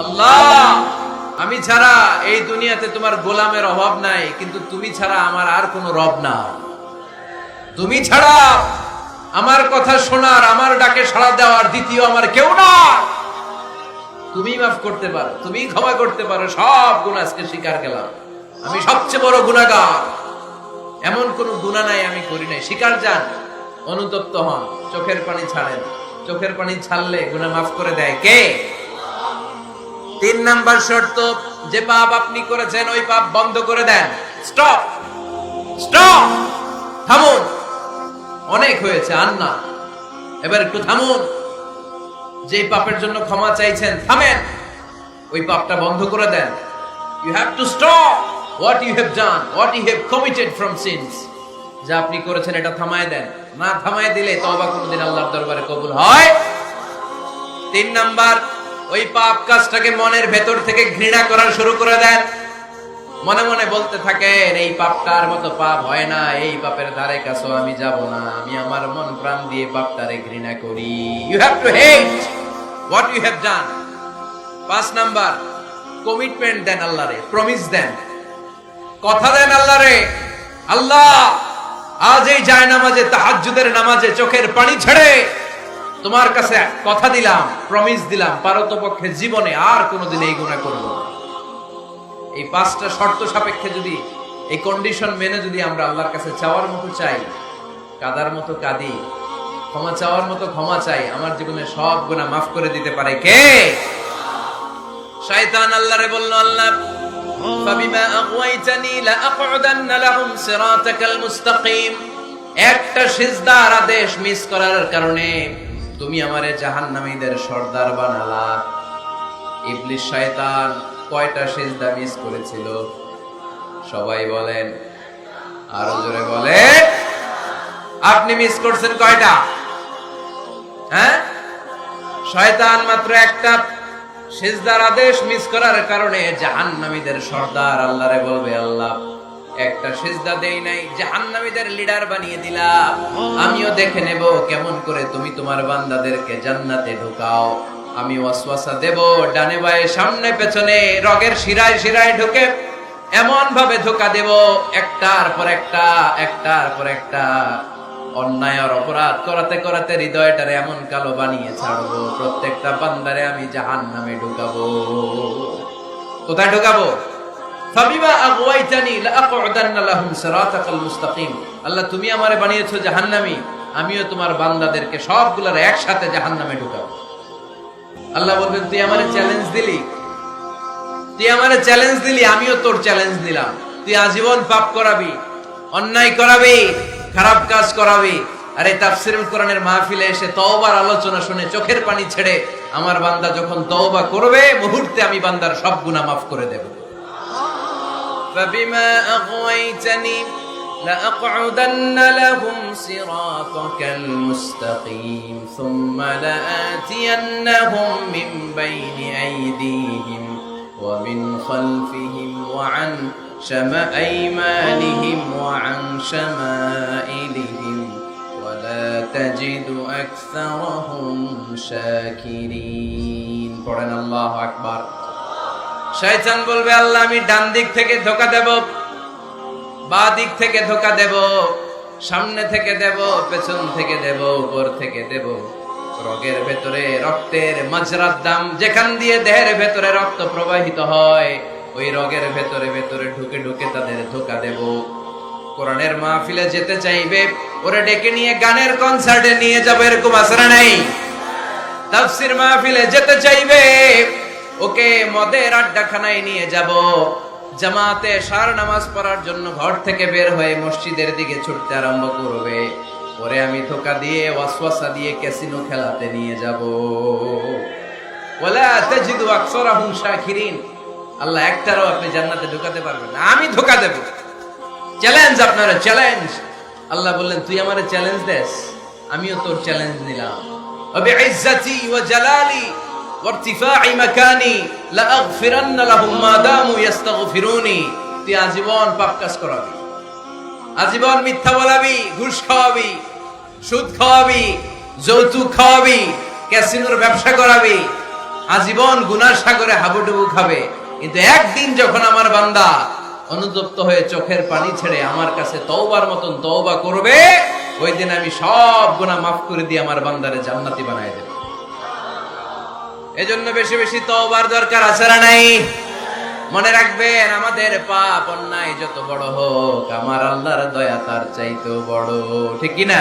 আল্লাহ, আমি ছাড়া এই দুনিয়াতে তোমার গোলামের অভাব নাই, কিন্তু তুমি ছাড়া আমার আর কোনো রব নাই। তুমি ছাড়া আমার কথা শোনার, আমার ডাকে সাড়া দেওয়ার দ্বিতীয় আমার কেউ না। তুমি মাফ করতে পারো, তুমি ক্ষমা করতে পারো, সব গুনাহ আজকে স্বীকার গেলাম। আমি সবচেয়ে বড় গুনাহগার, এমন কোন গুনাহ নাই আমি করি নাই। স্বীকার যান, অনুতপ্ত হন, চোখের পানি ছাড়েন। চোখের পানি ছাড়লে গুনাহ মাফ করে দেয় কে? 3 নাম্বার শর্ত, যে পাপ আপনি করেছেন ওই পাপ বন্ধ করে দেন। স্টপ, স্টপ, থামুন, অনেক হয়েছে, আর না, এবার একটু থামুন। যে পাপের জন্য ক্ষমা চাইছেন, থামেন, ওই পাপটা বন্ধ করে দেন। You have to stop what you have done, what you have committed from sins. যা আপনি করেছেন এটা থামায় দেন। না থামায় দিলে তওবা কোনদিন আল্লাহর দরবারে কবুল হয়। 3 নাম্বার, ওই পাপ কাজটাকে মনের ভেতর থেকে ঘৃণা করা শুরু করে দেন। মনে মনে বলতে থাকেন, এই পাপটার মতো পাপ হয় না, এই পাপের ধারে কাছেও আমি যাব না, আমি আমার মন প্রাণ দিয়ে পাপটারে ঘৃণা করি। You have to hate what you have done. 5 number, commitment দেন আল্লাহরে, প্রমিস দেন, কথা দেন আল্লাহরে, আল্লাহ আজ এই জায়নামাজে, তাহাজ্জুদের নামাজে চোখের পানি ছেড়ে তোমার কাছে কথা দিলাম, প্রমিস দিলাম, পারতপক্ষে জীবনে আর কোনোদিন এই গুনাহ করব না। এই 5টা শর্ত সাপেক্ষে যদি, এই কন্ডিশন মেনে যদি আমরা আল্লাহর কাছে চাওয়ার মতো চাই, কাদার মতো কাঁদি, ক্ষমা চাওয়ার মতো ক্ষমা চাই, আমার জীবনে সব গুনাহ মাফ করে দিতে পারে কে? শয়তান আল্লাহরে বলল, আল্লাহ ফাবিমা আগওয়াইতানি লাআকউদান্না লাহুম সিরাতাকাল মুস্তাকিম। একটা সিজদার আদেশ মিস করার কারণে তুমি আমারে জাহান্নামীদের সর্দার বানালা। ইবলিস শয়তান কয়টা সিজদা মিস করেছিল? সবাই বলেন, আরো জোরে বলেন। আপনি মিস করছেন কয়টা? হ্যাঁ, শয়তান মাত্র একটা সিজদার আদেশ মিস করার কারণে জাহান্নামীদের সর্দার আল্লাহরে বলবে, আল্লাহ একটা সিজদা দেই নাই, জাহান্নামীদের লিডার বানিয়ে দিলাম, আমিও দেখে নেব কেমন করে তুমি তোমার বান্দাদেরকে জান্নাতে ঢুকাও। আমি ওয়াসওয়াসা দেব, ডানে বায়ে সামনে পেছনে রগের শিরায় শিরায় ঢুকে এমন ভাবে ধোঁকা দেব, একটার পর একটা, একটার পর একটা অন্যায় আর অপরাধ করাতে করাতে হৃদয়টারে এমন কালো বানিয়ে ছাড়বো, প্রত্যেকটা বান্দারে আমি জাহান্নামে ঢুকাবো। কোথায় ঢুকাবো? ফাবিমা আগওয়াইতানি লাআকউদান্না লাহুম সিরাতাকাল মুস্তাকিম। আল্লাহ তুমি আমারে বানিয়েছো জাহান্নামী, আমিও তোমার বান্দাদেরকে সবগুলোর একসাথে জাহান্নামে ঢুকাবো। আল্লাহ বলবেন, তুই আমারে চ্যালেঞ্জ দিলি, তুই আমারে চ্যালেঞ্জ দিলি, আমিও তোর চ্যালেঞ্জ দিলাম। তুই আজীবন পাপ করাবি, অন্যায় করাবি, খারাপ কাজ করাবি, আর এই তাফসীরুল কোরআনের মাহফিলে এসে তওবার আলোচনা শুনে চোখের পানি ছেড়ে আমার বান্দা যখন তওবা করবে, মুহূর্তে আমি বান্দার সব গুনাহ মাফ করে দেব। ফাবিমা আগওয়াইতানি লাআকউদান্না লাহুম সিরাতাকাল মুস্তাকিম সুম্মা লাআতিয়ান্নাহুম মিন বাইনি আইদিহিম ওয়া মিন খালফিহিম ওয়া আন শামাআইমানিহিম ওয়া আন শামাইলিহিম ওয়া লা তাজিদু আকসারাহুম শাকিরিন। পড়েন আল্লাহু আকবার। শয়তান বলবে, আল্লাহ আমি ডান দিক থেকে ধোঁকা দেব, বাঁ দিক থেকে ধোঁকা দেব, সামনে থেকে দেব, পেছন থেকে দেব, উপর থেকে দেব, রগের ভেতরে রক্তের মাজরার দাম, যেখান দিয়ে দেহের ভেতরে রক্ত প্রবাহিত হয়, ওই রগের ভেতরে ভেতরে ঢুকে ঢুকে তাদের ধোঁকা দেব। কোরআনের মাহফিলে যেতে চাইবে, ওরে ডেকে নিয়ে গানের কনসার্টে নিয়ে যাবো, এরকম আছে না নাই? তাফসীর মাহফিলে যেতে চাইবে, ওকে মদের আড্ডাখানায় নিয়ে যাব, জামাতে সার নামাজ পড়ার জন্য ঘর থেকে বের হয়ে মসজিদের দিকে ছুটতে আরম্ভ করবে, ওরে আমি ধোঁকা দিয়ে, ওয়াসওয়াসা দিয়ে ক্যাসিনো খেলাতে নিয়ে যাব। ওয়ালা তাজিদু আকসারাহুম শাকিরিন। আল্লাহ একটারও আপনি জান্নাতে ঢুকাতে পারবেন না, আমি ধোঁকা দেব। চ্যালেঞ্জ, আপনারা চ্যালেঞ্জ। আল্লাহ বললেন, তুই আমারে চ্যালেঞ্জ দেস, আমিও তোর চ্যালেঞ্জ নিলাম। বিইজ্জাতি ওয়া জালালি ওয়া ইরতিফা'i মাকানি লাআগফিরান্না লাহুম মা দামু ইস্তাগফিরুনি। তুই আজীবন পাপ কাজ করাবি, আজীবন মিথ্যা বলাবি, ঘুষ খাওয়াবি, সুদ খাওয়াবি, যৌতুক খাওয়াবি, ক্যাসিনোর ব্যবসা করাবি, আজীবন গুনার সাগরে হাবুডুবু খাবে, কিন্তু একদিন যখন আমার বান্দা অনুতপ্ত হয়ে চোখের পানি ছেড়ে আমার কাছে তওবার মতন তওবা করবে, ওই দিন আমি সব গুনাহ মাফ করে দিয়ে আমার বান্দারে জান্নাতি বানায় দেব। এজন্য বেশি বেশি তওবার দরকার আছে না নাই? মনে রাখবেন, আমাদের পাপ অন্যায় যত বড় হোক, আমার আল্লাহর দয়া তার চাইতেও বড়, ঠিক কি না?